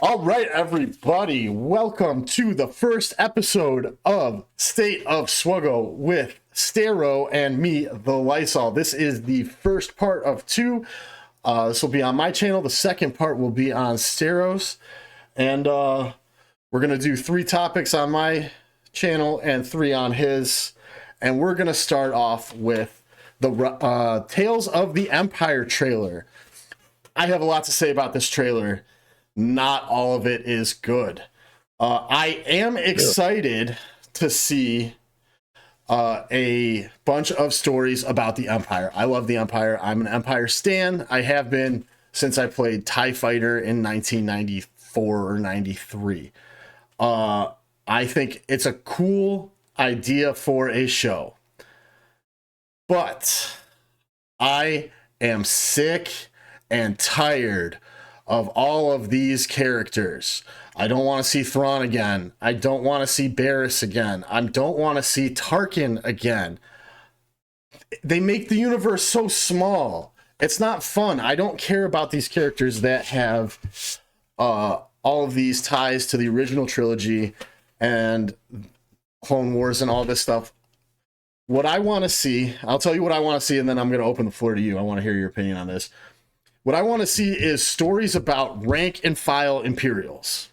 All right, everybody, welcome to the first episode of State of SWGoH with Stero and me, TheLisol. This is the first part of two. This will be on my channel. The second part will be on Stero's. And we're going to do 3 topics on my channel and 3 on his. And we're going to start off with the Tales of the Empire trailer. I have a lot to say about this trailer. Not all of it is good. I am excited to see a bunch of stories about the Empire. I love the Empire. I'm an Empire stan. I have been since I played TIE Fighter in 1994 or 93. I think it's a cool idea for a show. But I am sick and tired of all of these characters. I don't want to see Thrawn again. I don't want to see Barriss again. I don't want to see Tarkin again. They make the universe so small. It's not fun. I don't care about these characters that have all of these ties to the original trilogy and Clone Wars and all this stuff. What I want to see, I'll tell you what I want to see, and then I'm going to open the floor to you. I want to hear your opinion on this. What I want to see is stories about rank and file Imperials.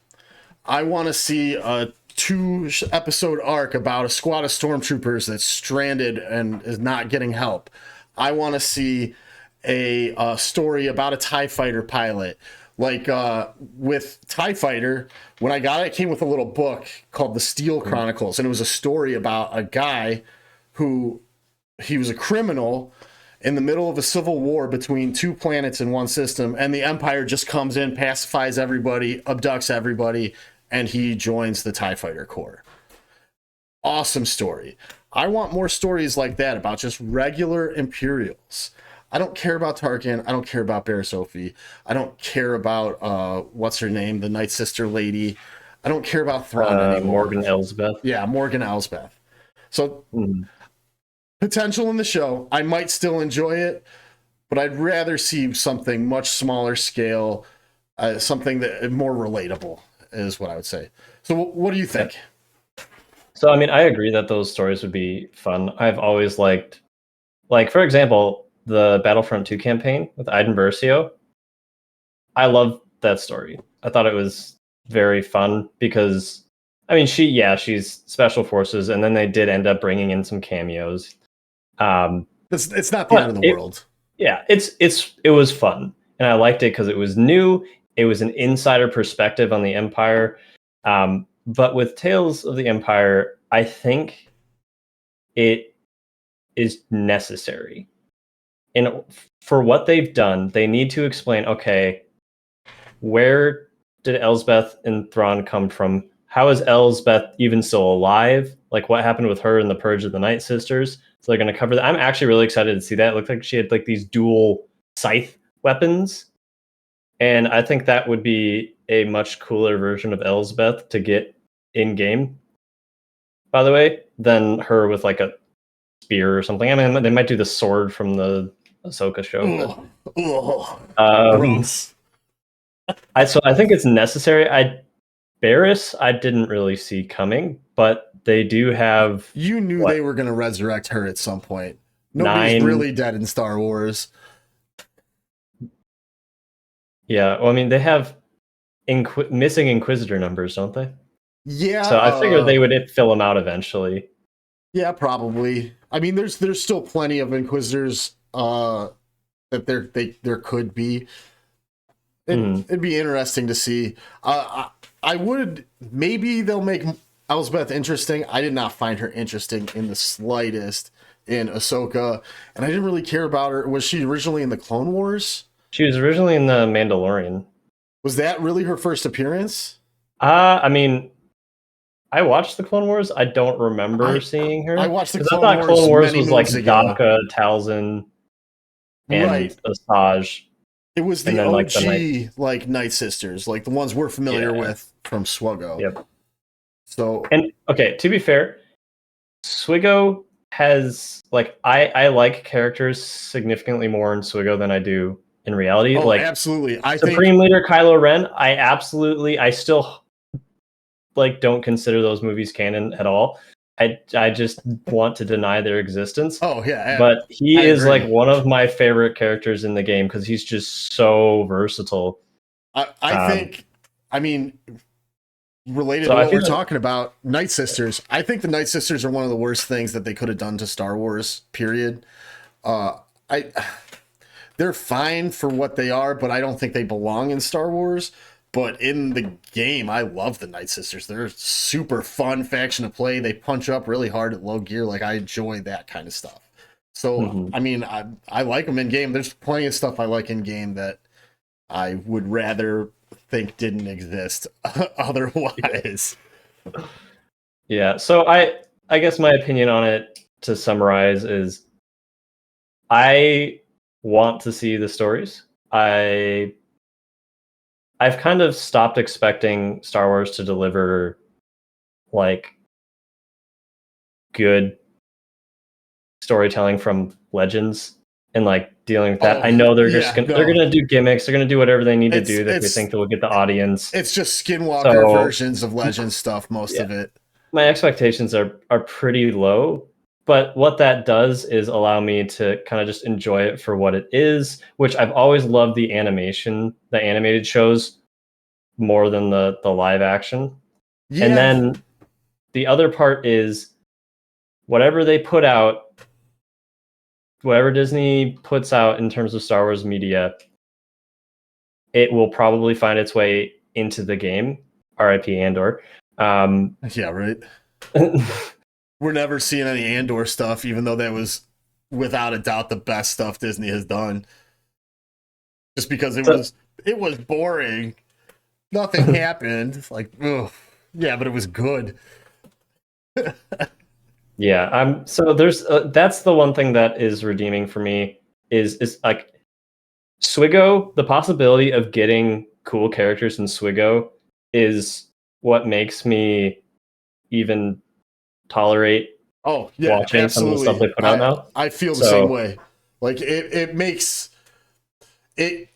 I want to see a 2-episode arc about a squad of stormtroopers that's stranded and is not getting help. I want to see a story about a TIE Fighter pilot. Like with TIE Fighter, when I got it, it came with a little book called The Steel Chronicles, and it was a story about a guy who, he was a criminal in the middle of a civil war between 2 planets in one system, and the Empire just comes in, pacifies everybody, abducts everybody, and he joins the TIE Fighter Corps. Awesome story. I want more stories like that about just regular Imperials. I don't care about Tarkin. I don't care about Barriss. I don't care about, what's her name, the Night Sister lady. I don't care about Thrawn anymore. Morgan Elsbeth. Yeah, Morgan Elsbeth. So... potential in the show. I might still enjoy it, but I'd rather see something much smaller scale, something that more relatable is what I would say. So what do you think? So, I mean, I agree that those stories would be fun. I've always liked, like, for example, the Battlefront 2 campaign with Iden Versio. I love that story. I thought it was very fun because, I mean, she's special forces, and then they did end up bringing in some cameos. It's not the end of the world. Yeah, it was fun, and I liked it because it was new. It was an insider perspective on the Empire. But with Tales of the Empire, I think it is necessary. And for what they've done, they need to explain, okay, where did Elsbeth and Thrawn come from? How is Elsbeth even still alive? Like, what happened with her in the Purge of the Night Sisters? So they're going to cover that. I'm actually really excited to see that. It looked like she had like these dual scythe weapons. And I think that would be a much cooler version of Elsbeth to get in game, by the way, than her with like a spear or something. I mean, they might do the sword from the Ahsoka show. Gross. So I think it's necessary. Barriss, I didn't really see coming, but they do have... You knew they were going to resurrect her at some point. Nobody's really dead in Star Wars. Yeah, well, I mean, they have missing Inquisitor numbers, don't they? Yeah. So I figured they would fill them out eventually. Yeah, probably. I mean, there's still plenty of Inquisitors that there could be. It'd be interesting to see. I would, maybe they'll make Elsbeth interesting. I did not find her interesting in the slightest in Ahsoka, and I didn't really care about her. Was she originally in the Clone Wars? She was originally in the Mandalorian. Was that really her first appearance? I mean, I watched the Clone Wars. I don't remember seeing her. I watched the Clone Wars. I thought Clone Wars was like Daka, Talzin, and Asajj. It was the OG like Night Sisters, like the ones we're familiar with from SWGoH. Yep. So, and okay, to be fair, has like I like characters significantly more in SWGoH than I do in reality. Oh, Like absolutely. I Supreme think. Leader Kylo Ren, I still like don't consider those movies canon at all. I just want to deny their existence. Oh yeah, But he I is like agree. one of my favorite characters in the game because he's just so versatile. I Um, think. I mean, related so to I what feel we're like, talking about, Night Sisters. I think the Night Sisters are one of the worst things that they could have done to Star Wars. Period. Uh, I they're fine for what they are, but I don't think they belong in Star Wars. But in the game, I love the Night Sisters. They're a super fun faction to play. They punch up really hard at low gear. Like I enjoy that kind of stuff. So mhm. I mean, I like them in game. There's plenty of stuff I like in game that I would rather think didn't exist otherwise. Yeah. So I guess my opinion on it to summarize is I want to see the stories. I've kind of stopped expecting Star Wars to deliver like good storytelling from Legends and like dealing with that. Oh I know yeah, they're no, gonna do gimmicks, they're gonna do whatever they need to it's do that they it's think that will get the audience. it's just Skinwalker So versions of Legend stuff. Most yeah, of it. my expectations are pretty low. But what that does is allow me to kind of just enjoy it for what it is, which I've always loved the animation, the animated shows more than the live action. And Yeah. then the other part is whatever they put out, whatever Disney puts out in terms of Star Wars media, it will probably find its way into the game. R.I.P. Andor. Um, Yeah, right. We're never seeing any Andor stuff, even though that was without a doubt the best stuff Disney has done. Just because so, it was boring. Nothing happened. It's like, ugh. Yeah, but it was good. yeah, so there's that's the one thing that is redeeming for me is like SWGoH, the possibility of getting cool characters in SWGoH is what makes me even tolerate Oh yeah, watching some of the stuff absolutely. they put out now. I feel the same So way. Like it makes it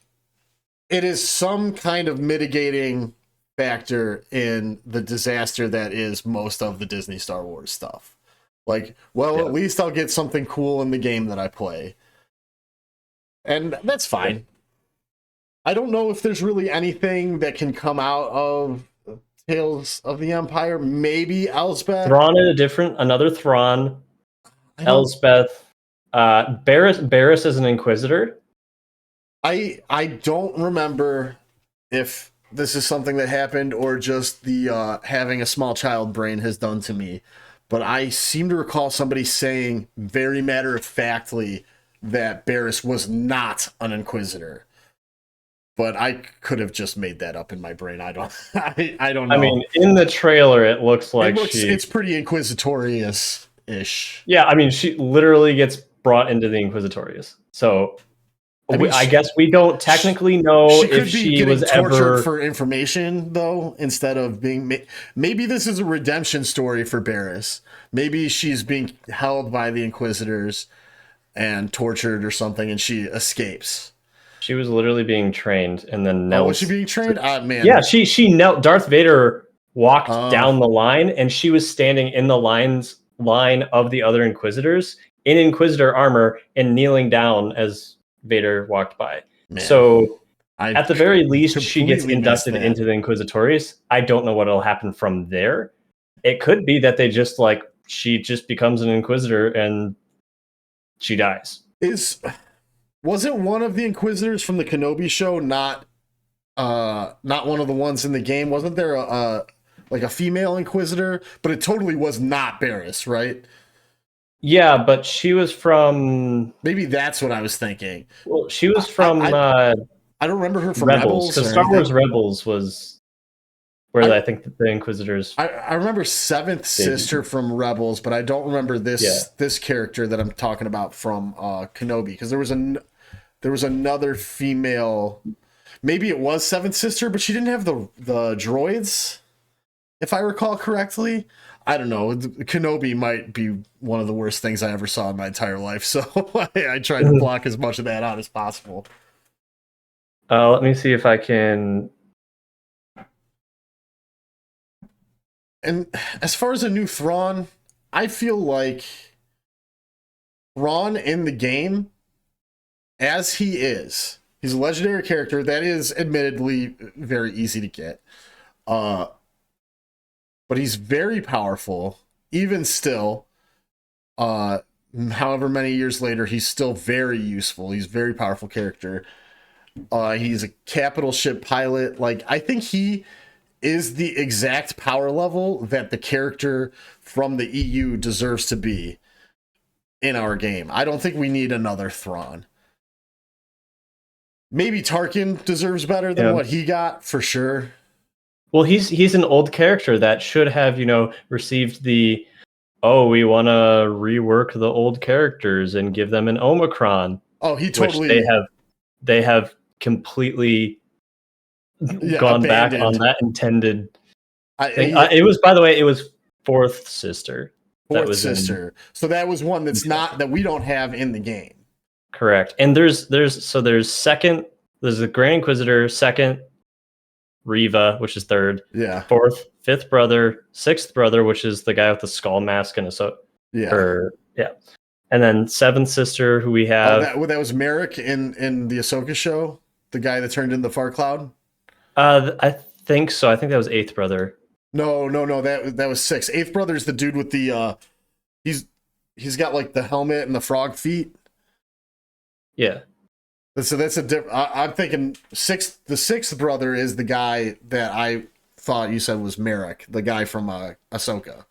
it is some kind of mitigating factor in the disaster that is most of the Disney Star Wars stuff. Like, well, yeah, at least I'll get something cool in the game that I play. And that's yeah. fine. I don't know if there's really anything that can come out of Tales of the Empire. Maybe Elsbeth. Thrawn is another Thrawn, I don't Elsbeth, Barris is an Inquisitor. I don't remember if this is something that happened or just the having a small child brain has done to me. But I seem to recall somebody saying very matter of factly that Barris was not an Inquisitor. But I could have just made that up in my brain. I don't I don't I know. mean, in the trailer, it looks like she. It's pretty inquisitorious ish. Yeah, I mean, she literally gets brought into the Inquisitorius. So I mean, I guess we don't technically know she if could be she was getting tortured ever. for information though, instead of being. Maybe this is a redemption story for Barris. Maybe she's being held by the Inquisitors and tortured or something, and she escapes. She was literally being trained and then Oh, was she knelt. being trained? Ah, Yeah, man. she knelt. Darth Vader walked Uh, down the line, and she was standing in the line of the other Inquisitors in Inquisitor armor and kneeling down as Vader walked by. man, So I at the very least, she gets completely missed inducted that. into the Inquisitorius. I don't know what'll happen from there. It could be that they just like she just becomes an Inquisitor and she dies. Is wasn't one of the Inquisitors from the Kenobi show not one of the ones in the game? Wasn't there a like a female Inquisitor? But it totally was not Barris, right? Yeah, but she was from. Maybe that's what I was thinking. Well, she was I from I, I don't remember her from Rebels, Rebels because or Star Wars anything. Rebels was where I I think the Inquisitors I remember Seventh Sister debuted. from Rebels, but I don't remember Yeah, this character that I'm talking about from Kenobi because there was another female. Maybe it was Seventh Sister, but she didn't have the droids, if I recall correctly. I don't know. Kenobi might be one of the worst things I ever saw in my entire life, so I tried to block as much of that out as possible. Let me see if I can. And as far as a new Thrawn, I feel like Thrawn in the game, as he is, he's a legendary character that is admittedly very easy to get. Uh, but he's very powerful, even still. Uh, However many years later, he's still very useful. He's a very powerful character. He's a capital ship pilot. Like, I think he is the exact power level that the character from the EU deserves to be in our game. I don't think we need another Thrawn. Maybe Tarkin deserves better than what he got, for sure. Well, he's an old character that should have, received the, oh, we want to rework the old characters and give them an Omicron. Oh, he totally. Which they have completely gone abandoned. Back on that intended thing. It was, by the way, it was Fourth Sister. Fourth Sister. So that was one that's not, that we don't have in the game. Correct. And there's second, there's the Grand Inquisitor, second Reva, which is third. Yeah. Fourth, fifth brother, sixth brother, which is the guy with the skull mask and yeah. And then seventh sister, who we have. That was Merrick in the Ahsoka show, the guy that turned into Far Cloud. I think so. I think that was eighth brother. No. That was sixth. Eighth brother is the dude with the he's got like the helmet and the frog feet. Yeah. So that's I'm thinking the sixth brother is the guy that I thought you said was Merrick, the guy from Ahsoka,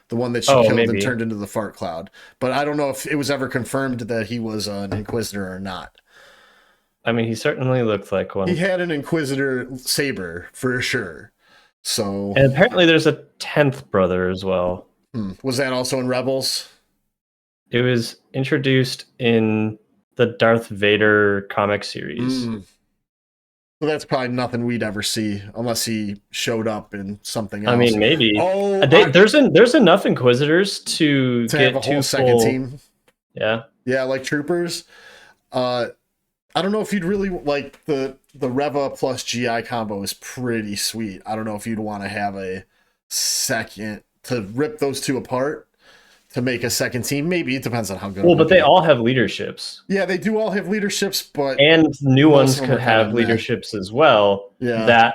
the one that she killed and turned into the fart cloud. But I don't know if it was ever confirmed that he was an Inquisitor or not. I mean, he certainly looked like one. He had an Inquisitor saber for sure. So, and apparently there's a 10th brother as well. Was that also in Rebels? It was introduced in the Darth Vader comic series. So that's probably nothing we'd ever see unless he showed up in something else. I mean, maybe. There's enough Inquisitors to get have a whole second team. Yeah, like troopers. I don't know if you'd really like the Reva plus GI combo is pretty sweet. I don't know if you'd want to have a second to rip those two apart to make a second team. Maybe it depends on how good. Well, but they all have leaderships. Yeah, they do all have leaderships, and new ones could have leaderships as well. Yeah. That,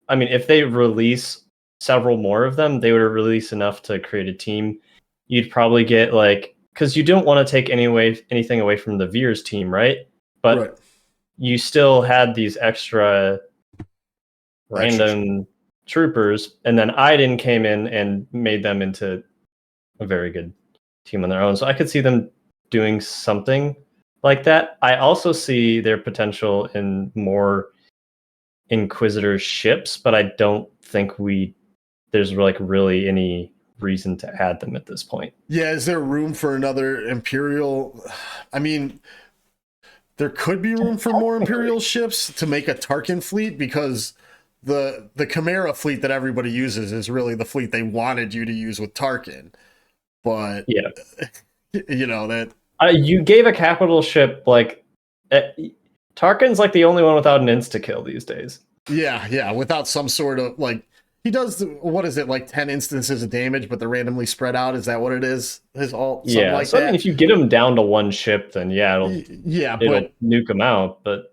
I mean, if they release several more of them, they would release enough to create a team. You'd probably get because you don't want to take anything away from the Veers team, right? But you still had these extra random troopers, and then Iden came in and made them into a very good team on their own. So I could see them doing something like that. I also see their potential in more Inquisitor ships, but I don't think there's really any reason to add them at this point. Yeah, is there room for another Imperial? I mean, there could be room for more Imperial ships to make a Tarkin fleet, because the Chimera fleet that everybody uses is really the fleet they wanted you to use with Tarkin. But yeah, that you gave a capital ship Tarkin's the only one without an insta kill these days. Yeah, without some sort of he does what is it, 10 instances of damage, but they're randomly spread out. Is that what it is? So I mean, if you get him down to one ship, then it'll nuke him out. But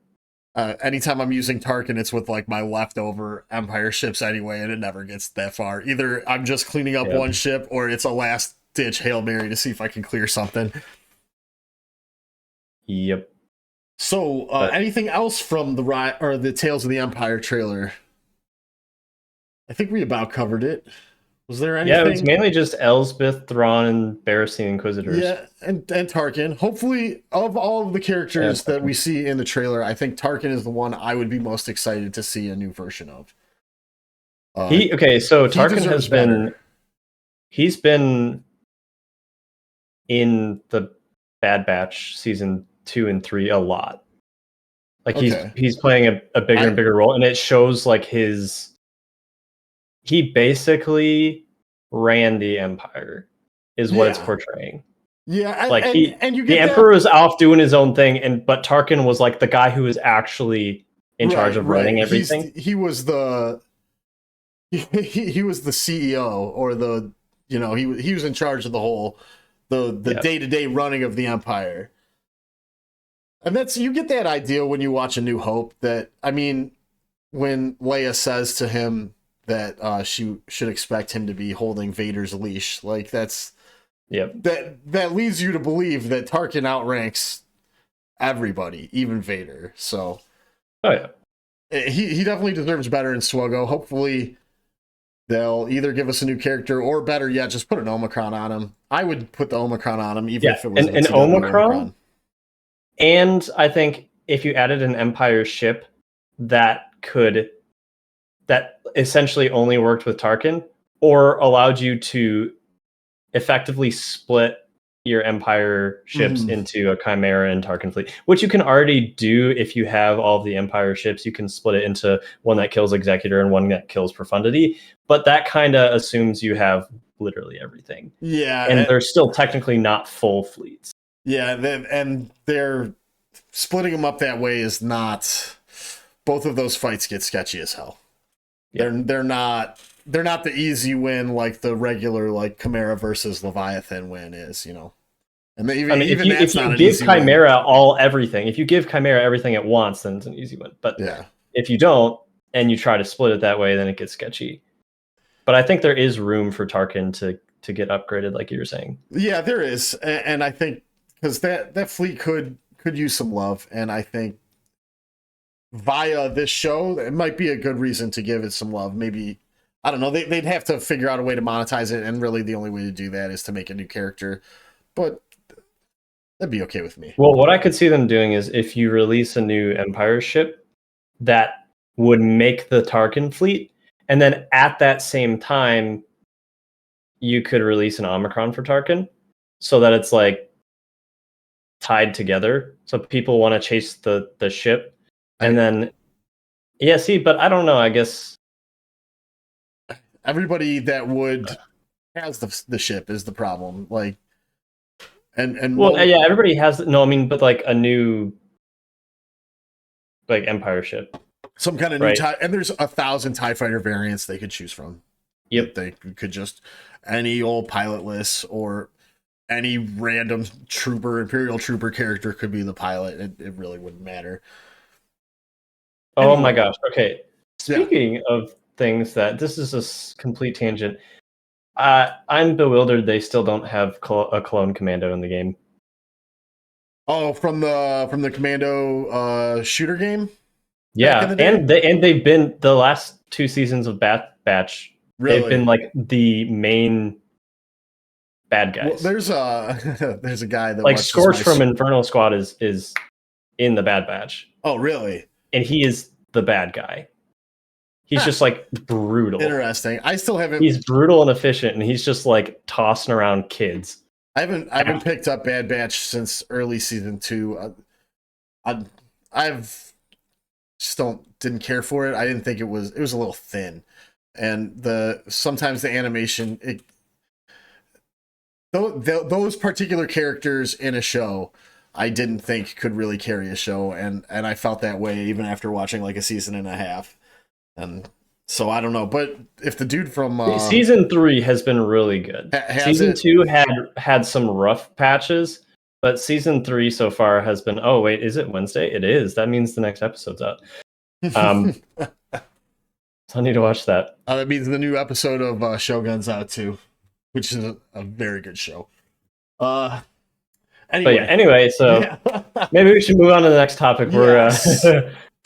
anytime I'm using Tarkin, it's with my leftover Empire ships anyway, and it never gets that far. Either I'm just cleaning up one ship, or it's a last ditch Hail Mary to see if I can clear something. Yep. So, anything else from the Tales of the Empire trailer? I think we about covered it. Was there anything? Yeah, it was mainly just Elsbeth, Thrawn, and Barriss Inquisitors. Yeah, and Tarkin. Hopefully, of all of the characters that we see in the trailer, I think Tarkin is the one I would be most excited to see a new version of. So Tarkin has been... He's been in the Bad Batch season 2 and 3 a lot. He's playing a bigger and bigger role, and it shows he basically ran the Empire is what it's portraying. Yeah, the Emperor is off doing his own thing, but Tarkin was the guy who was actually in charge of running He's everything. he was the he was the CEO, or the, you know, he was in charge of the whole the Yeah. day-to-day running of the empire. And that's, you get that idea when you watch A New Hope, that, I mean, when Leia says to him that she should expect him to be holding Vader's leash, like Yep. that leads you to believe that Tarkin outranks everybody, even Vader. So Oh yeah. he definitely deserves better in SWGoH. Hopefully they'll either give us a new character, or better yet, just put an Omicron on him. I would put the Omicron on him, even Yeah, if it was an TW Omicron. And I think if you added an Empire ship that essentially only worked with Tarkin, or allowed you to effectively split your Empire ships into a Chimera and Tarkin fleet, which you can already do if you have all of the Empire ships. You can split it into one that kills Executor and one that kills Profundity, but that kind of assumes you have literally everything. Yeah, And they're still technically not full fleets. yeah, and they're splitting them up that way is not. Both of those fights get sketchy as hell. Yeah. They're not the easy win like the regular, like, Chimera versus Leviathan win is, you know. And even that's not an easy win. If you give Chimera everything at once, then it's an easy win. But yeah, if you don't and you try to split it that way, then it gets sketchy. But I think there is room for Tarkin to get upgraded, like you were saying. Yeah, there is, and I think because that fleet could use some love, and I think via this show, it might be a good reason to give it some love. Maybe, I don't know, they'd have to figure out a way to monetize it, and really the only way to do that is to make a new character. But that'd be okay with me. Well, what I could see them doing is if you release a new Empire ship that would make the Tarkin fleet, and then at that same time, you could release an Omicron for Tarkin, so that it's like tied together. So people want to chase the ship, and then see, but I don't know. I guess everybody that would has the ship is the problem. Like, and everybody has I mean, but like a new like Empire ship, some kind of new TIE, and there's 1,000 TIE fighter variants they could choose from. Yep, they could just any old pilotless or any random Imperial trooper character could be the pilot. It really wouldn't matter. Oh my gosh. Okay. Speaking of things that, this is a complete tangent. I'm bewildered they still don't have a clone commando in the game. Oh, from the commando shooter game? Yeah, and they've been the last 2 seasons of Batch. Really? They've been like the main bad guys. Well, there's a guy that like Scorch from Infernal Squad is in the Bad Batch. Oh, really? And he is the bad guy. He's just like brutal. Interesting. I still haven't. He's brutal and efficient, and he's just like tossing around kids. I haven't picked up Bad Batch since early season 2. I've just didn't care for it. I didn't think it was a little thin, and sometimes the animation, those particular characters in a show, I didn't think could really carry a show, and I felt that way even after watching like a season and a half. And so I don't know, but if the dude from season 3 has been really good. Season 2 had some rough patches, but season 3 so far has been. Oh wait, is it Wednesday? It is. That means the next episode's out. So I need to watch that. That means the new episode of Shogun's out too, which is a very good show. Anyway, so maybe we should move on to the next topic. Yes.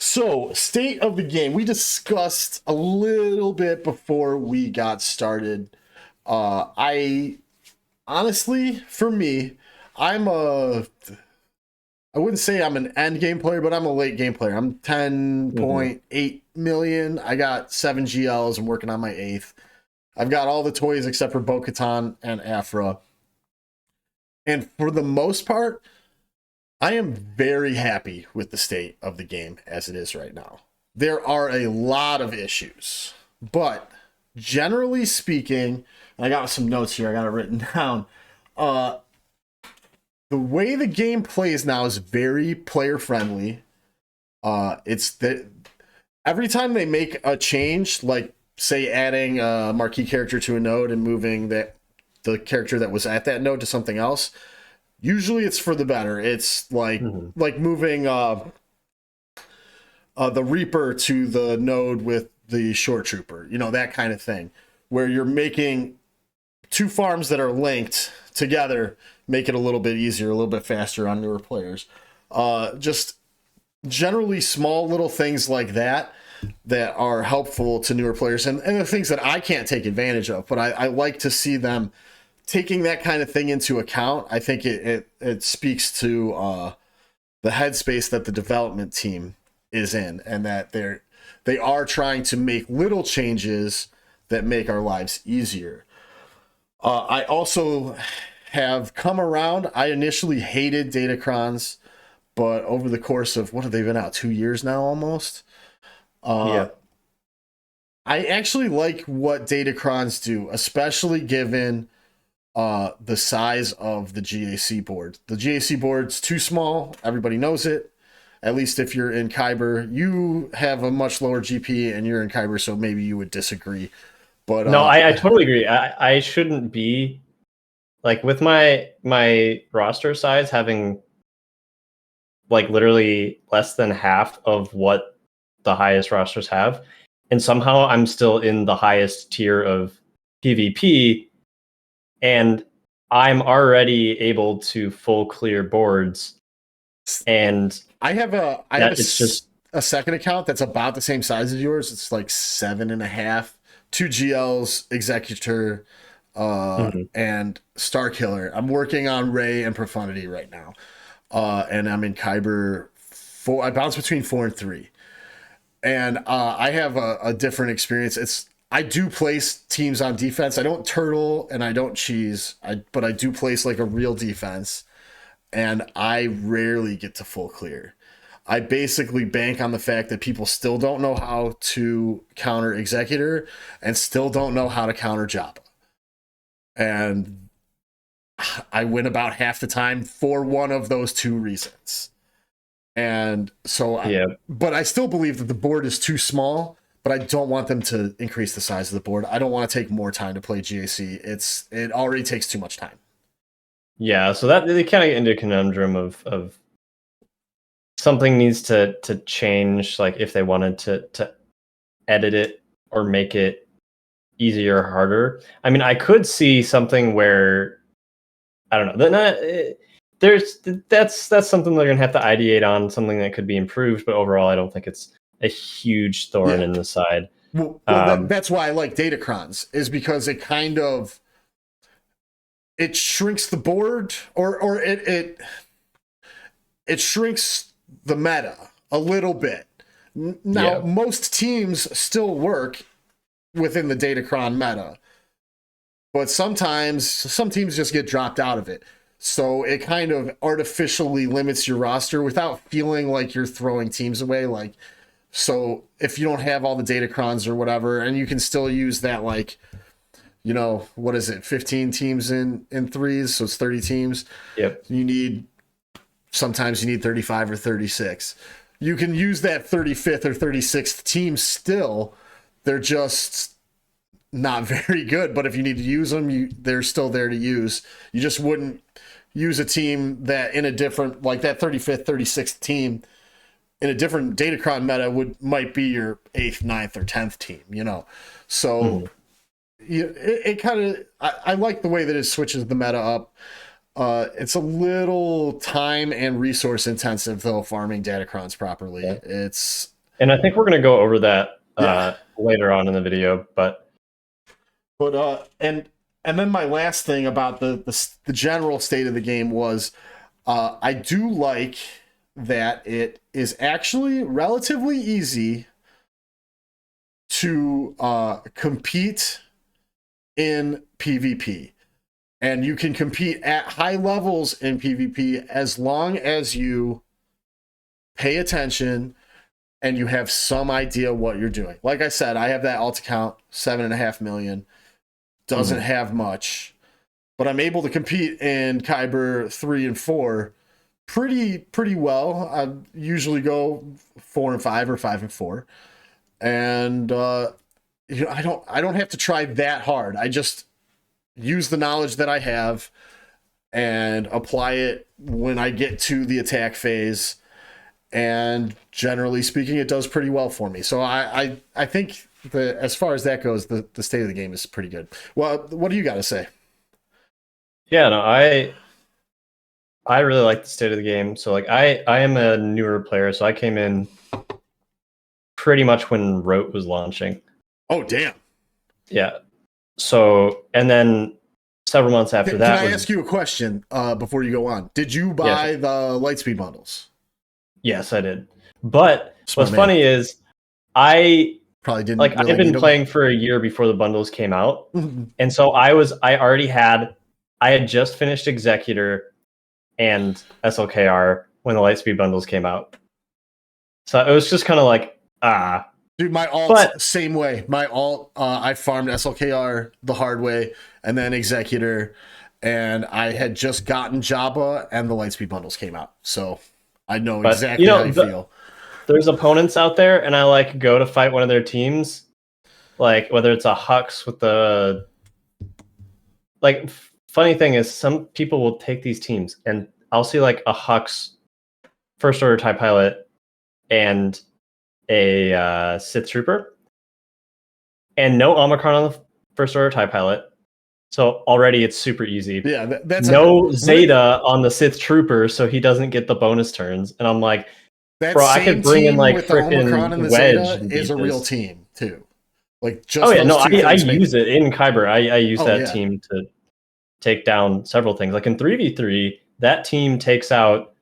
So, state of the game. We discussed a little bit before we got started. I honestly, for me, I wouldn't say I'm an end game player, but I'm a late game player. I'm 10.8 million. I got 7 GLs. I'm working on my 8th. I've got all the toys except for Bo-Katan and Aphra. And for the most part, I am very happy with the state of the game as it is right now. There are a lot of issues, but generally speaking, and I got some notes here, I got it written down. The way the game plays now is very player friendly. It's every time they make a change, like say adding a marquee character to a node and moving the character that was at that node to something else, usually it's for the better. It's Mhm. like moving the Reaper to the node with the Shore Trooper, that kind of thing, where you're making two farms that are linked together, make it a little bit easier, a little bit faster on newer players. Just generally small little things like that that are helpful to newer players, and the things that I can't take advantage of, but I like to see them taking that kind of thing into account. I think it speaks to the headspace that the development team is in, and that they are trying to make little changes that make our lives easier. I also have come around. I initially hated Datacrons, but over the course of what have they been out 2 years now almost. Yeah. I actually like what Datacrons do, especially given the size of the GAC board. The GAC board's too small. Everybody knows it. At least if you're in Kyber, you have a much lower GP and you're in Kyber, so maybe you would disagree. But No, I totally agree. I shouldn't be like with my roster size having like literally less than half of what the highest rosters have, and somehow I'm still in the highest tier of PvP, and I'm already able to full clear boards, and I have that it's just a second account that's about the same size as yours. It's like 7.5, two GLs, Executor, mhm. and Star Killer. I'm working on Ray and Profundity right now, and I'm in Kyber four. I bounce between 4 and 3, and I have a different experience. I do place teams on defense. I don't turtle and I don't cheese. But I do place like a real defense, and I rarely get to full clear. I basically bank on the fact that people still don't know how to counter Executor and still don't know how to counter Jabba. And I win about half the time for one of those two reasons. And so, Yeah. but I still believe that the board is too small, but I don't want them to increase the size of the board. I don't want to take more time to play GAC. It already takes too much time. Yeah, so that they kind of get into a conundrum of something needs to change, like if they wanted to edit it or make it easier or harder. I mean, I could see something where I don't know. There's that's something they're gonna have to ideate on, something that could be improved. But overall, I don't think it's a huge thorn Yeah. in the side. Well, that's why I like Datacrons, is because it kind of it shrinks the board, or it shrinks the meta a little bit. Now, Yeah, most teams still work within the Datacron meta, but sometimes some teams just get dropped out of it. So it kind of artificially limits your roster without feeling like you're throwing teams away. Like, so if you don't have all the Datacrons or whatever, and you can still use that, like, what is it, 15 teams in threes, so it's 30 teams. yep. Sometimes you need 35 or 36. You can use that 35th or 36th team still. They're just not very good, but if you need to use them, they're still there to use. You just wouldn't use a team that in a different, like that 35th, 36th team in a different Datacron meta might be your 8th, 9th, or 10th team. So it kind of, I like the way that it switches the meta up. It's a little time and resource intensive though, farming Datacrons properly. Yeah. It's And I think we're gonna go over that yeah. later on in the video, but But and then my last thing about the general state of the game was, I do like that it is actually relatively easy to compete in PvP. And you can compete at high levels in PvP as long as you pay attention and you have some idea what you're doing. Like I said, I have that alt account, 7.5 million. Doesn't have much, but I'm able to compete in Kyber 3 and 4 pretty well. I usually go 4 and 5 or 5 and 4. and I don't have to try that hard. I just use the knowledge that I have and apply it when I get to the attack phase. And generally speaking, it does pretty well for me. So I think that as far as that goes, the state of the game is pretty good. Well, what do you got to say? Yeah, no, I really like the state of the game. So like I am a newer player, so I came in pretty much when Rote was launching. Oh, damn. Yeah. So and then several months after Can that I was ask you a question before you go on? Did you yes, buy the Lightspeed bundles? yes, I did. But Smart what's man. funny is I Probably didn't like I really had been need them. playing for a year before the bundles came out. And so I had just finished Executor and SLKR when the Lightspeed bundles came out. So it was just kind of like, Dude, my alt, but same way. My alt, I farmed SLKR the hard way and then Executor. And I had just gotten Jabba and the Lightspeed bundles came out. So I know you exactly how know, you feel. there's opponents out there, and I like go to fight one of their teams, like whether it's a Hux with the like. Funny thing is, some people will take these teams, and I'll see like a Hux first order TIE pilot and a Sith Trooper, and no Omicron on the first order TIE pilot. So already it's super easy. Yeah, that's no Zeta on the Sith Trooper, so he doesn't get the bonus turns. And I'm like, that bro, I could same bring in team like with the freaking Omicron and the Wedge Zeta and is beat a real this. team too. Like Oh just yeah, those no, two I things make. use it in Kyber. I use Oh that yeah, team to take down several things. Like in 3v3, that team takes out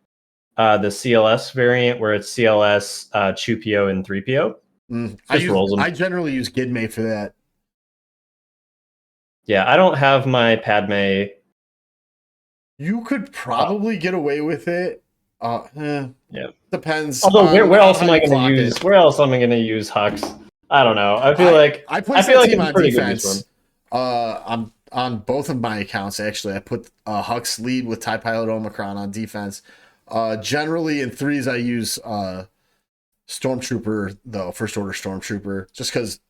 the CLS variant where it's CLS, 2PO, and 3PO. Just rolls them. I generally use Gidmate for that. Yeah, I don't have my Padme. You could Uh, probably get away with it. yeah. Depends Although where on else how am I you going to clock use? it. Where else am I going to use Hux? I don't know. I I place feel that like team it's on pretty good use for him. defense. On both of my accounts actually. I put Hux lead with TIE Pilot Omicron on defense. Generally in threes I use Stormtrooper though, first order Stormtrooper, just because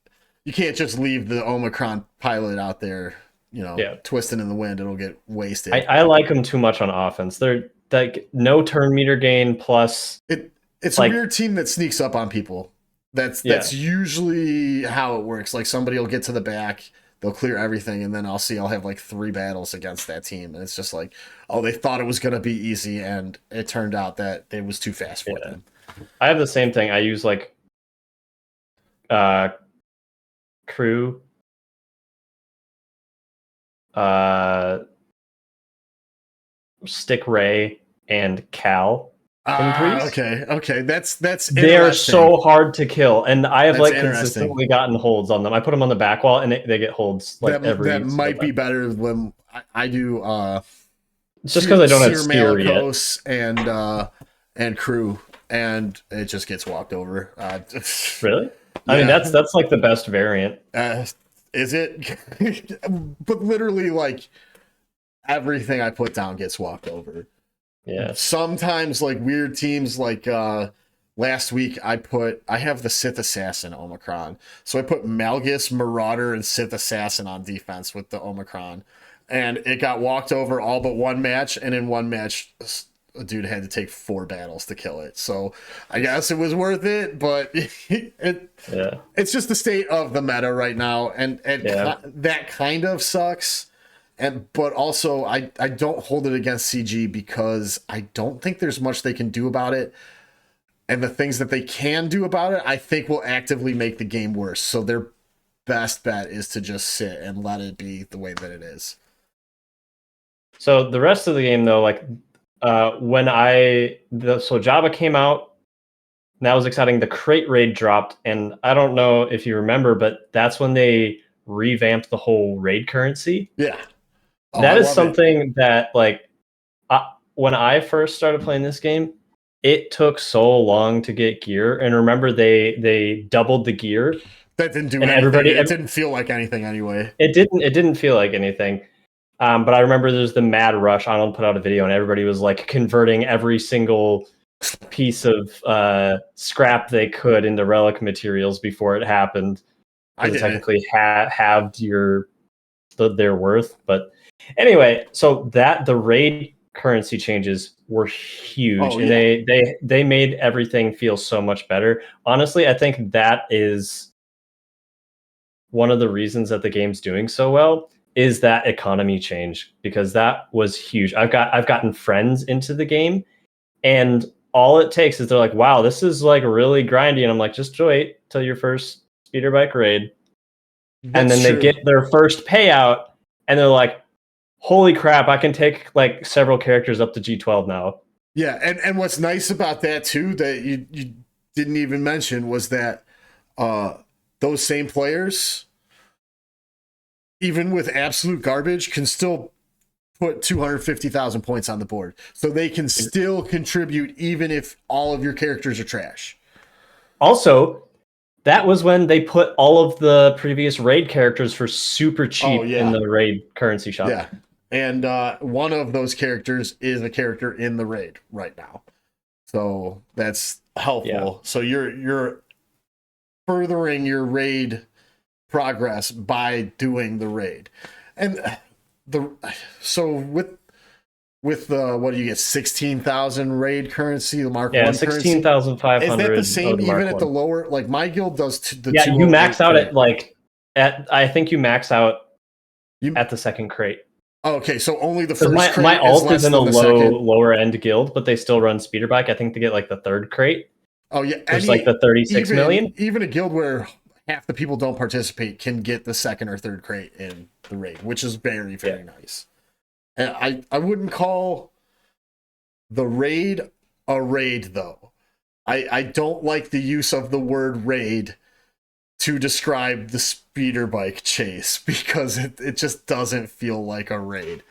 you can't just leave the Omicron pilot out there, Yeah. twisting in the wind. It'll get wasted. I like them too much on offense. They're like no turn meter gain plus It's a like weird team that sneaks up on people. yeah. That's usually how it works. Like somebody will get to the back, they'll clear everything, and then I'll have like 3 battles against that team, and it's just like, oh, they thought it was gonna be easy, and it turned out that it was too fast for Yeah. them. I have the same thing. I use like uh crew uh Stick Ray and Cal in threes. Okay. That's They are interesting. so hard to kill, and I have That's like interesting. consistently gotten holds on them. I put them on the back wall, and they get holds like That every single might be time. better when I do It's just because I don't have Seer spear yet. Malicos and crew, and it just gets walked over. Really? I mean, Yeah. that's like the best variant. Is it? But literally, like everything I put down gets walked over. Yeah. Sometimes, like weird teams, like last week, I have the Sith Assassin Omicron, so I put Malgus, Marauder, and Sith Assassin on defense with the Omicron, and it got walked over all but one match, and in one match, a dude had to take 4 battles to kill it. So I guess it was worth it, but Yeah. it's just the state of the meta right now, and Yeah. that kind of sucks. But also I don't hold it against CG because I don't think there's much they can do about it. And the things that they can do about it, I think will actively make the game worse. So their best bet is to just sit and let it be the way that it is. So the rest of the game, though, like when so Java came out, that was exciting. The crate raid dropped, and I don't know if you remember, but that's when they revamped the whole raid currency. Yeah. Oh, That I is love it. something that like when I first started playing this game, it took so long to get gear. And remember, they doubled the gear, That didn't do and anything. It didn't feel like anything anyway. it didn't feel like anything. But I remember there's the mad rush. Arnold put out a video, and everybody was like converting every single piece of scrap they could into relic materials before it happened, I because it get it. technically halved their worth. But anyway, so that the raid currency changes were huge, Oh and yeah. they made everything feel so much better. Honestly, I think that is one of the reasons that the game's doing so well, is that economy change, because that was huge. I've gotten friends into the game, and all it takes is they're like, wow, this is like really grindy, and I'm like, just wait till your first speeder bike raid, and That's then they true. get their first payout, and they're like, holy crap, I can take like several characters up to G12 now. Yeah, and what's nice about that too that you didn't even mention was that uh those same players, even with absolute garbage, can still put 250,000 points on the board. So they can still contribute even if all of your characters are trash. Also, that was when they put all of the previous raid characters for super Oh cheap in yeah. the raid currency shop. Yeah. And one of those characters is a character in the raid right now. So that's Yeah. helpful. So you're furthering your raid progress by doing the raid. And the so with the what do you get, 16,000 raid currency, the Mark Yeah, 1 currency? Is that the 16,500 of same the even Mark at the 1. lower, like my guild does the Yeah, you max 208 out crate? at like I think you max out You at the second crate. okay, so only the Because first my crate is alt is less in a than the second. lower end guild, but they still run speeder bike. I think they get like the third crate, Oh yeah, which is like the 36 million. even a guild where half the people don't participate can get the second or third crate in the raid, which is very nice. And I wouldn't call the raid a raid though. I don't like the use of the word raid to describe the speeder bike chase because it just doesn't feel like a raid.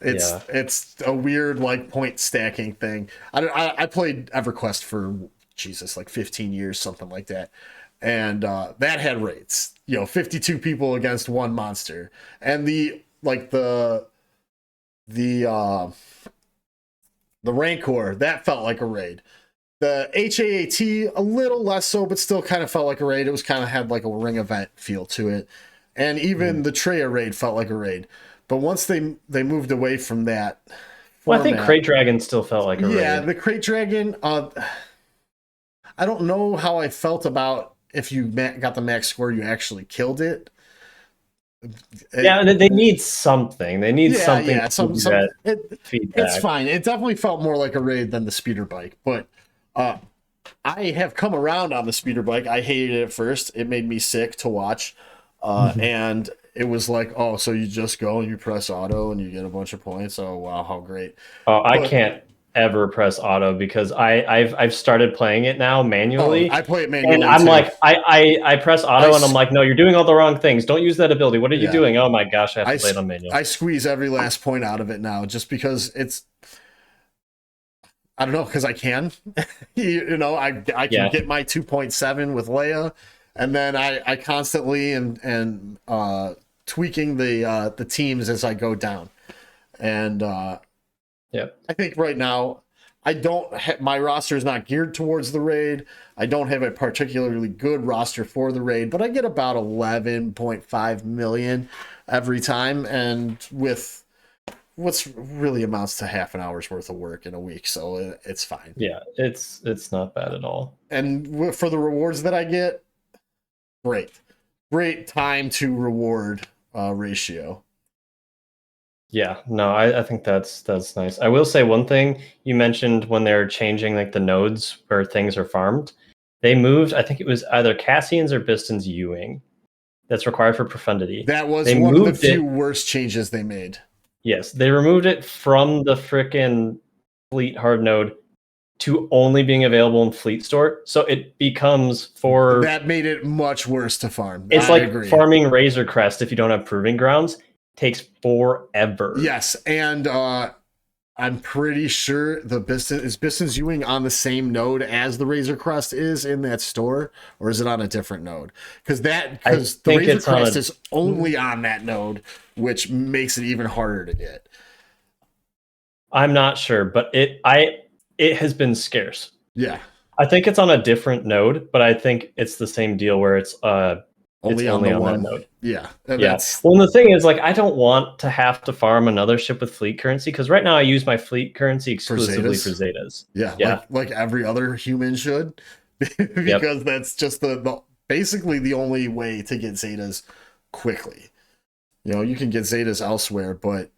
Yeah. It's a weird like point stacking thing. I played EverQuest for Jesus like 15 years, something like that, and that had raids. 52 people against one monster, and the the Rancor that felt like a raid. The HAAT a little less so, but still kind of felt like a raid. It was kind of had like a ring event feel to it, and even the Treya raid felt like a raid. But once they moved away from that Well, I think format, Crate Dragon still felt like a yeah, raid. the Crate Dragon. I don't know how I felt about if you got the max score, you actually killed it. Yeah, they need something. They need something Yeah. to give you that It's feedback. fine. It definitely felt more like a raid than the speeder bike, but uh, I have come around on the speeder bike. I hated it at first. It made me sick to watch. And it was like, oh, so you just go and you press auto and you get a bunch of points. Oh, wow, how great. Oh, I But, can't ever press auto because I've started playing it now oh, manually, I play it and manually I'm too. like I press auto and I'm like, no, you're doing all the wrong things. Don't use that ability. What are you Yeah. doing? Oh my gosh, I have I, to play it on manual. I squeeze every last point out of it now just because I don't know, because I can. I can Yeah, get my 2.7 with Leia, and then I constantly and tweaking the teams as I go down. And yeah. I think right now I don't my roster is not geared towards the raid. I don't have a particularly good roster for the raid, but I get about 11.5 million every time, and with what's really amounts to half an hour's worth of work in a week, so it's fine. Yeah, it's not bad at all. And for the rewards that I get, great time to reward ratio. Yeah, no, I think that's nice. I will say one thing you mentioned when they're changing like the nodes where things are farmed. They moved, I think it was either Cassian's or Biston's Ewing that's required for profundity. That was They one of the moved few it. worst changes they made. Yes, they removed it from the frickin' Fleet hard node to only being available in Fleet Store. So it becomes for That made it much worse to farm. it's I like agree. farming Razor Crest if you don't have proving grounds. Takes forever. Yes, and I'm pretty sure the Biston's Ewing on the same node as the Razor Crest is in that store, or is it on a different node? Because I the think Razor it's on Crest a is only on that node, which makes it even harder to get. I'm not sure, but it has been scarce. Yeah, I think it's on a different node, but I think it's the same deal where it's only on the only on that one. node. Yeah, and Yeah. that's Well, and the thing is, like, I don't want to have to farm another ship with fleet currency because right now I use my fleet currency for exclusively for Zetas. Zetas. Yeah, Yeah. like every other human should, Yep. because that's just the basically the only way to get Zetas quickly. You know, you can get Zetas elsewhere, but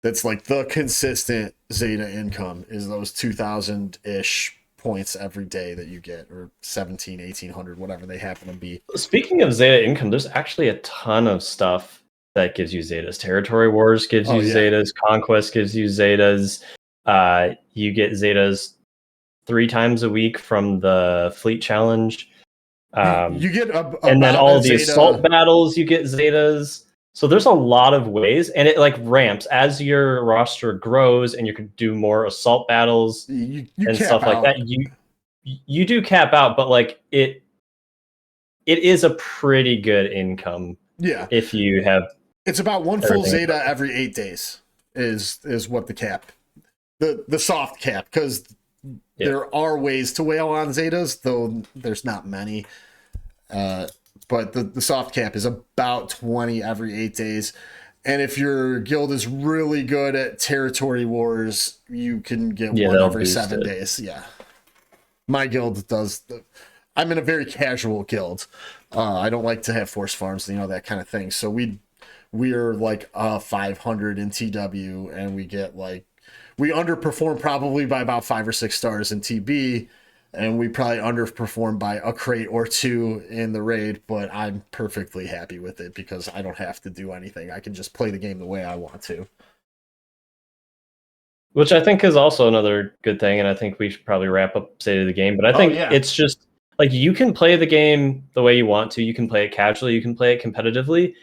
that's like the consistent Zeta income is those 2,000 ish points every day that you get, or 17, 1,800, whatever they happen to be. Speaking of Zeta income, there's actually a ton of stuff that gives you Zetas. Territory Wars gives Oh you yeah, Zetas. Conquest gives you Zetas. You get Zetas 3 times a week from the Fleet Challenge. you get And then about all a of the assault Zeta. battles, you get Zetas. So there's a lot of ways, and it like ramps as your roster grows, and you can do more assault battles You and cap stuff like that. out. You do cap out, but like it is a pretty good income Yeah, if you have it's about one full everything. Zeta every 8 days is what the cap, the soft cap, because Yeah, there are ways to whale on Zetas, though there's not many. Uh, but the soft cap is about 20 every 8 days. And if your guild is really good at territory wars, you can get yeah, one they'll every boost seven it. days. Yeah. My guild does. I'm in a very casual guild. I don't like to have force farms, that kind of thing. So we're like 500 in TW, and we underperform probably by about 5 or 6 stars in TB, and we probably underperform by a crate or two in the raid. But I'm perfectly happy with it because I don't have to do anything. I can just play the game the way I want to. Which I think is also another good thing, and I think we should probably wrap up State of the Game. But I Oh think yeah. it's just like you can play the game the way you want to. You can play it casually. You can play it competitively.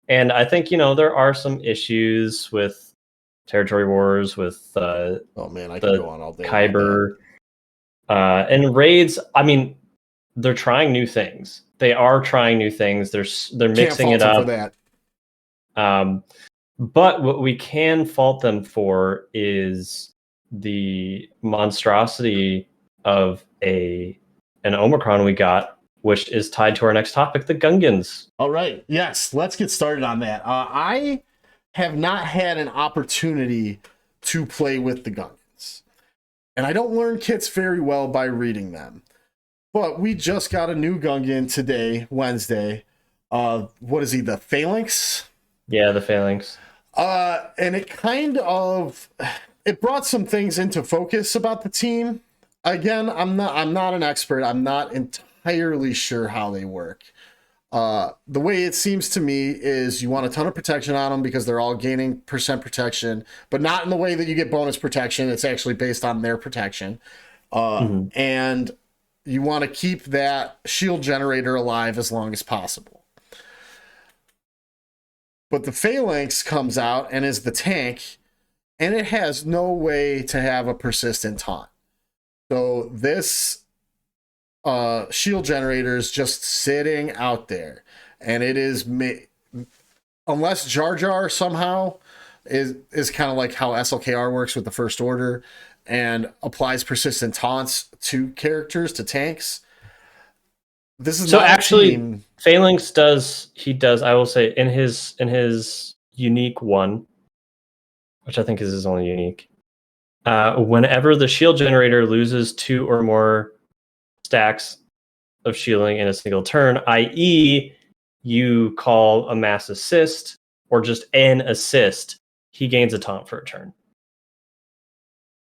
And I think there are some issues with territory wars, with Oh man, I could go the on all day about that. Kyber and raids. I mean, they're trying new things. They are trying new things. They're Can't mixing fault it them for up. that. Um, but what we can fault them for is the monstrosity of an Omicron we got, which is tied to our next topic, the Gungans. All right. Yes, let's get started on that. I have not had an opportunity to play with the Gungans, and I don't learn kits very well by reading them. But we just got a new Gungan today, Wednesday. What is he? The Phalanx. Yeah, the Phalanx. And it brought some things into focus about the team. Again, I'm not an expert. I'm not entirely sure how they work. The way it seems to me is you want a ton of protection on them because they're all gaining percent protection, but not in the way that you get bonus protection. It's actually based on their protection. And you want to keep that shield generator alive as long as possible. But the Phalanx comes out and is the tank, and it has no way to have a persistent taunt. So this shield generator is just sitting out there, and it is unless Jar Jar somehow is kind of like how SLKR works with the First Order and applies persistent taunts to characters, to tanks. This is So not a actually, team. Phalanx does, I will say, in his unique one, which I think is his only unique. Whenever the shield generator loses 2 or more stacks of shielding in a single turn, i.e., you call a mass assist or just an assist, he gains a taunt for a turn.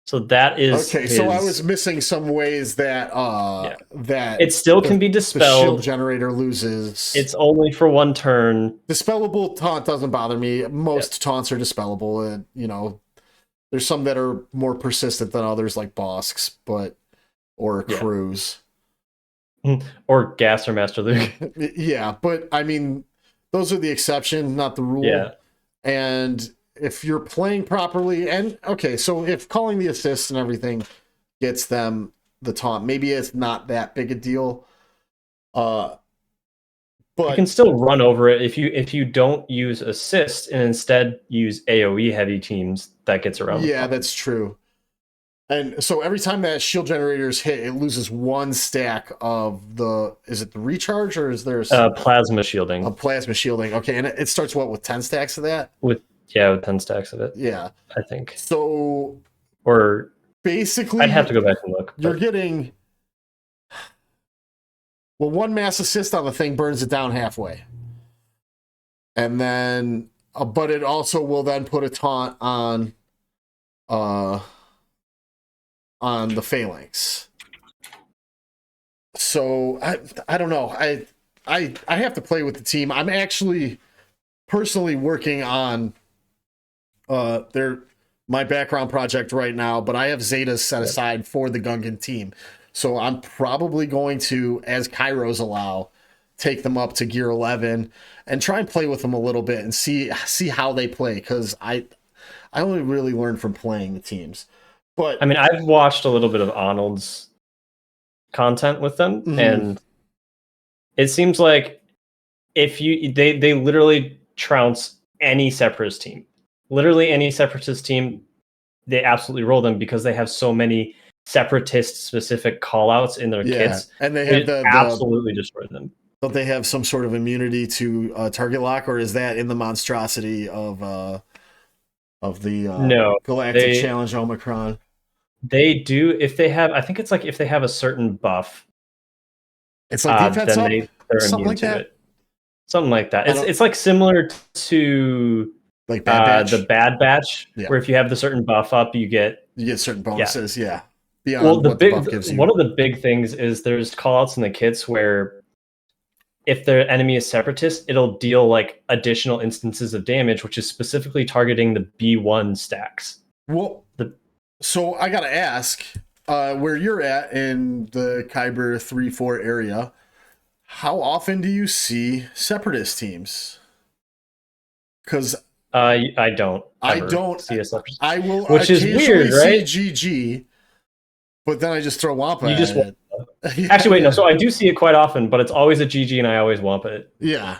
So that is Okay, so I was his. missing some ways that Yeah, that it still can be the shield dispelled. generator loses. It's only for 1 turn. Dispellable taunt doesn't bother me. Yeah. Most taunts are dispellable, and there's some that are more persistent than others, like Bosks, or Yeah. Cruise. Or Gas or Master Luke. Yeah, but I mean, those are the exception, not the rule. Yeah. And if you're playing properly, and okay, so if calling the assists and everything gets them the taunt, maybe it's not that big a deal. You But can still run over it if you don't use assist and instead use AoE heavy teams. That gets around the yeah, problem. that's true. And so every time that shield generator is hit, it loses 1 stack of the. Is it the recharge or is there Plasma a shielding plasma shielding? Okay, and it starts what with 10 stacks of that? with 10 stacks of it, Yeah. I think. So Or basically, I'd have to go back and look. you're But getting well, 1 mass assist on the thing burns it down halfway, and then but it also will then put a taunt uh on the phalanx. So I don't know. I have to play with the team. I'm actually personally working on their my background project right now, but I have Zetas set aside for the Gungan team. So I'm probably going to, as Kairos allow, take them up to gear 11 and try and play with them a little bit and see how they play, because I only really learned from playing the teams. But I mean, I've watched a little bit of Arnold's content with them, and it seems like if they literally trounce any separatist team, literally any separatist team, they absolutely roll them because they have so many separatist specific callouts in their kits. and they have It the absolutely destroyed them. don't they have some sort of immunity to target lock, or is that in the monstrosity of the No, Galactic Challenge Omicron? they do if they have. I think it's like if they have a certain buff, It's like defense then up, they're something immune like to that. it. Something like that. It's like similar to Like Bad Batch. the Bad Batch, Yeah. where if you have the certain buff up, you get certain bonuses. Yeah. Beyond well, what the buff gives you. one of the big things is there's callouts in the kits where if the enemy is separatist, it'll deal like additional instances of damage, which is specifically targeting the B1 stacks. Well, so I gotta ask, where you're at in the Kyber 3-4 area, how often do you see separatist teams? Because I don't see a separatist. I will which is weird, right? see GG, but then I just throw Wampa You just at it. Actually, wait, no. So I do see it quite often, but it's always a GG, and I always Wampa it. Yeah,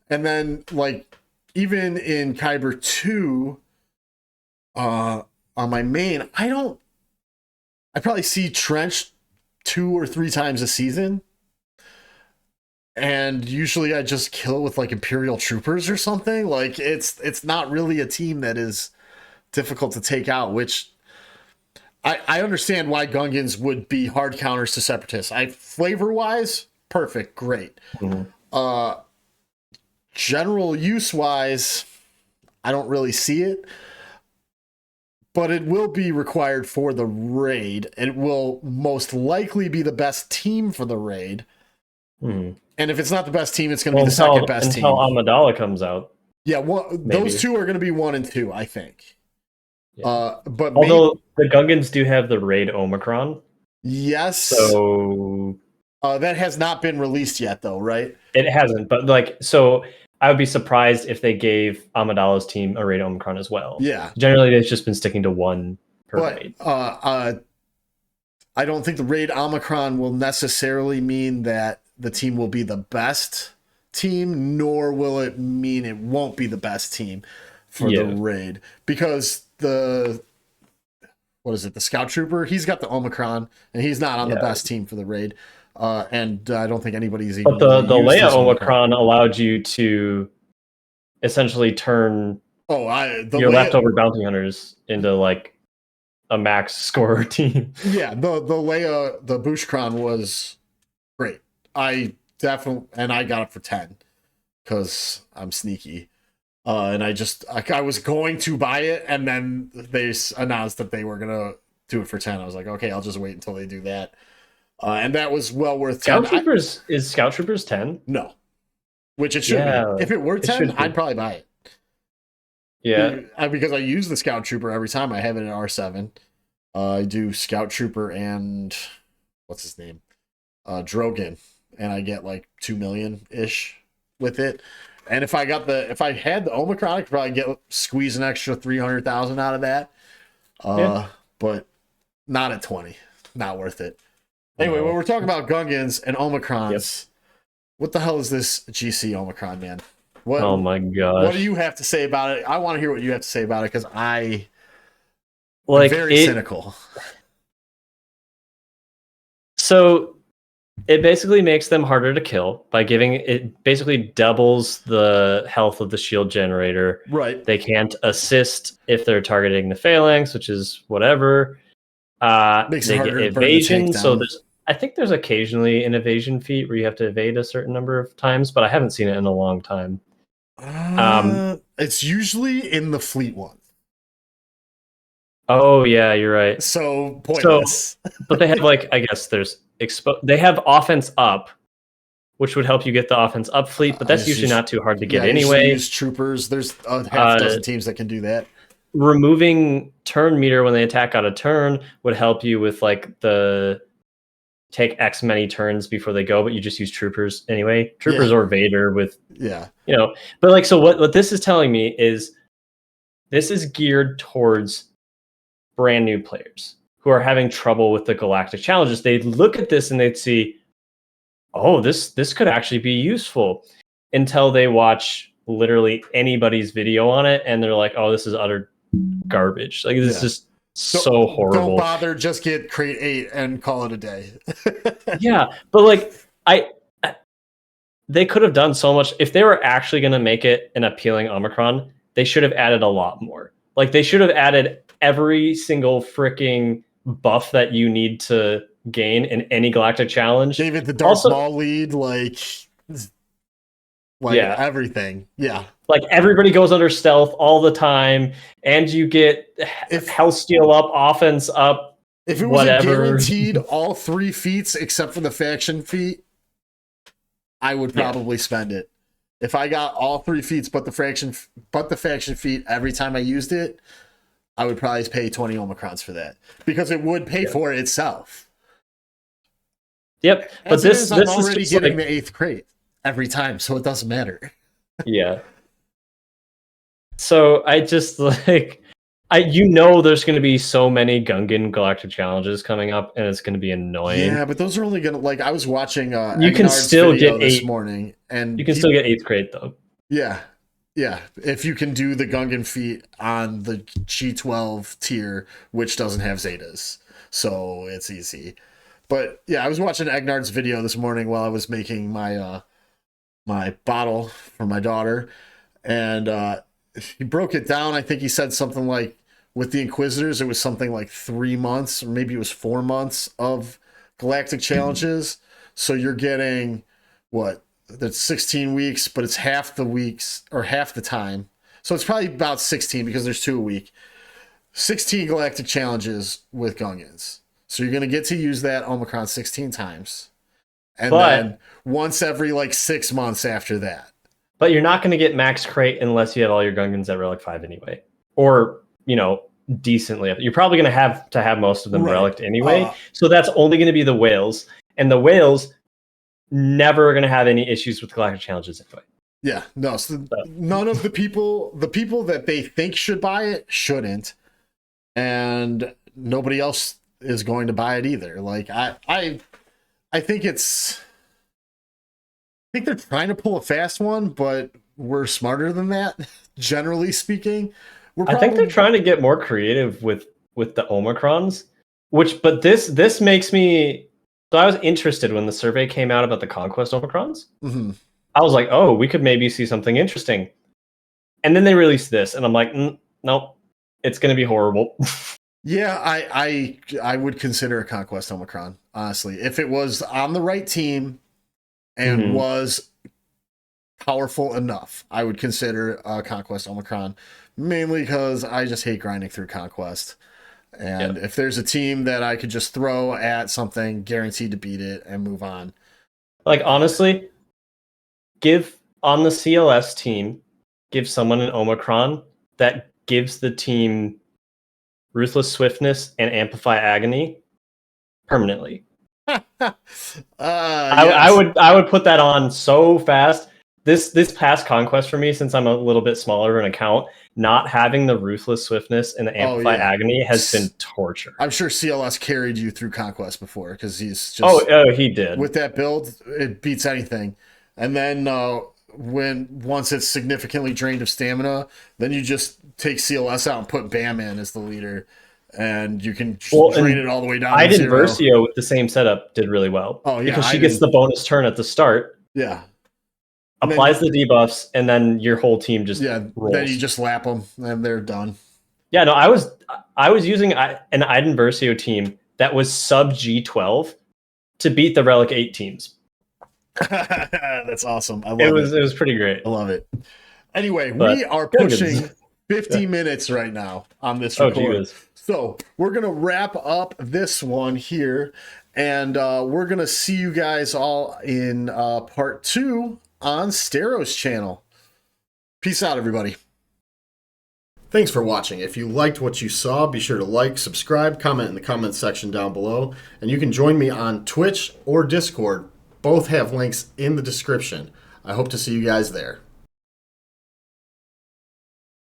and then like even in Kyber 2, on my main, I probably see Trench 2 or 3 times a season. And usually I just kill it with like Imperial Troopers or something. Like it's not really a team that is difficult to take out, which I understand why Gungans would be hard counters to Separatists. Flavor wise, perfect, great. Mm-hmm. General use wise, I don't really see it. But it will be required for the raid. It will most likely be the best team for the raid. Mm-hmm. And if it's not the best team, it's going to be the second best team. Until Amidala comes out. Yeah, those two are going to be 1 and 2, I think. Yeah. But although the Gungans do have the raid Omicron. Yes. So that has not been released yet, though, right? It hasn't, but like, so I would be surprised if they gave Amidala's team a raid Omicron as well. Yeah. Generally, they've just been sticking to 1 per raid. I don't think the raid Omicron will necessarily mean that the team will be the best team, nor will it mean it won't be the best team for the raid, because the Scout Trooper, he's got the Omicron and he's not on the best team for the raid, and I don't think anybody's even. But the Leia Omicron allowed you to essentially turn your leftover bounty hunters into like a max scorer team. Yeah, the Leia, the Bushcron was great. I got it for 10 because I'm sneaky. And I was going to buy it, and then they announced that they were gonna do it for 10. I was like, okay, I'll just wait until they do that. And that was well worth 10. Is Scout Troopers 10? No, which it should be. If it were 10, I'd probably buy it. Yeah, because I use the Scout Trooper every time I have it in R7. I do Scout Trooper and what's his name, Drogon, and I get like 2 million ish with it. And if I had the Omicron, I could probably squeeze an extra 300,000 out of that. But not at 20, not worth it. Anyway, when we're talking about Gungans and Omicrons, what the hell is this GC Omicron, man? Oh my gosh. What do you have to say about it? I want to hear what you have to say about it, because I'm Like very it. cynical. So it basically makes them harder to kill by giving it basically doubles the health of the shield generator. Right. They can't assist if they're targeting the phalanx, which is whatever. Makes it They get harder to burn the tank evasion. So down. I think there's occasionally an evasion feat where you have to evade a certain number of times, but I haven't seen it in a long time. It's usually in the fleet one. Oh yeah, you're right. So So, pointless. but they have like I guess there's they have offense up, which would help you get the offense up fleet, but I that's just usually use, not too hard to yeah, get I usually anyway. use troopers. There's a half Uh, dozen teams that can do that. Removing turn meter when they attack out of turn would help you with like the take X many turns before they go, but you just use troopers anyway. Troopers Yeah. or Vader with Yeah. but like so what this is telling me is this is geared towards brand new players who are having trouble with the galactic challenges. They'd look at this and they'd see, oh, this could actually be useful until they watch literally anybody's video on it and they're like, oh, this is utter garbage. Like this is Yeah. just so Don't horrible. bother. Just get crate 8 and call it a day. Yeah, but like they could have done so much if they were actually going to make it an appealing Omicron. They should have added a lot more. Like they should have added every single freaking buff that you need to gain in any galactic challenge. David the Darth Also, Maul lead, like yeah, everything. Yeah. like everybody goes under stealth all the time, and you get If health steal up, offense up, if it was a whatever. guaranteed all 3 feats except for the faction feat, I would probably spend it. If I got all 3 feats but the faction feat every time I used it, I would probably pay 20 Omicrons for that because it would pay for itself. Yep, but this I'm is already just getting like, the 8th crate every time, so it doesn't matter. yeah. So I just like there's going to be so many Gungan galactic challenges coming up, and it's going to be annoying. Yeah, but those are only gonna I was watching You can Egnard's still video get this 8. morning, and You can still get 8th crate though. Yeah, yeah. If you can do the Gungan feat on the G12 tier, which doesn't have Zetas, so it's easy. But yeah, I was watching Egnard's video this morning while I was making my my bottle for my daughter, and he broke it down. I think he said something like with the Inquisitors, it was something like 3 months, or maybe it was 4 months of galactic challenges. So you're getting what? That's 16 weeks, but it's half the weeks or half the time. So it's probably about 16 because there's 2 a week. 16 galactic challenges with Gungans. So you're going to get to use that Omicron 16 times. And then once every like 6 months after that. But you're not going to get max crate unless you have all your Gungans at Relic 5 anyway. Or, decently. You're probably going to have most of them relicked anyway. So that's only going to be the whales. And the whales never going to have any issues with galactic challenges anyway. Yeah, no. So none of the people that they think should buy it shouldn't, and nobody else is going to buy it either. Like I think they're trying to pull a fast one, but we're smarter than that. Generally speaking, I think they're trying to get more creative with the Omicrons, but this makes me. So I was interested when the survey came out about the Conquest Omicrons. Mm-hmm. I was like, oh, we could maybe see something interesting. And then they released this, and I'm like, nope, it's going to be horrible. Yeah, I would consider a Conquest Omicron, honestly. If it was on the right team and was powerful enough, I would consider a Conquest Omicron, mainly because I just hate grinding through Conquest. And if there's a team that I could just throw at something, guaranteed to beat it and move on. Like, honestly, give on the CLS team, give someone an Omicron that gives the team Ruthless Swiftness and Amplify Agony permanently. Yes. I would put that on so fast. This past Conquest for me, since I'm a little bit smaller of an account, not having the Ruthless Swiftness and the Amplify Agony has been torture. I'm sure CLS carried you through Conquest before because he's just oh he did. With that build, it beats anything. And then once it's significantly drained of stamina, then you just take CLS out and put Bam in as the leader, and you can Well, drain and it all the way down to Iden 0. Versio with the same setup did really well. Oh, yeah, because she gets the bonus turn at the start, Yeah. applies the debuffs, and then your whole team just rolls. Then you just lap them, and they're done. Yeah, no, I was using an Iden Versio team that was sub G12 to beat the Relic 8 teams. That's awesome. I love it. It was pretty great. I love it. Anyway, we are pushing 50 minutes right now on this record. So we're going to wrap up this one here, and we're going to see you guys all in part 2 on Stero's channel. Peace out, everybody. Thanks for watching. If you liked what you saw, be sure to like, subscribe, comment in the comment section down below, and you can join me on Twitch or Discord. Both have links in the description. I hope to see you guys there.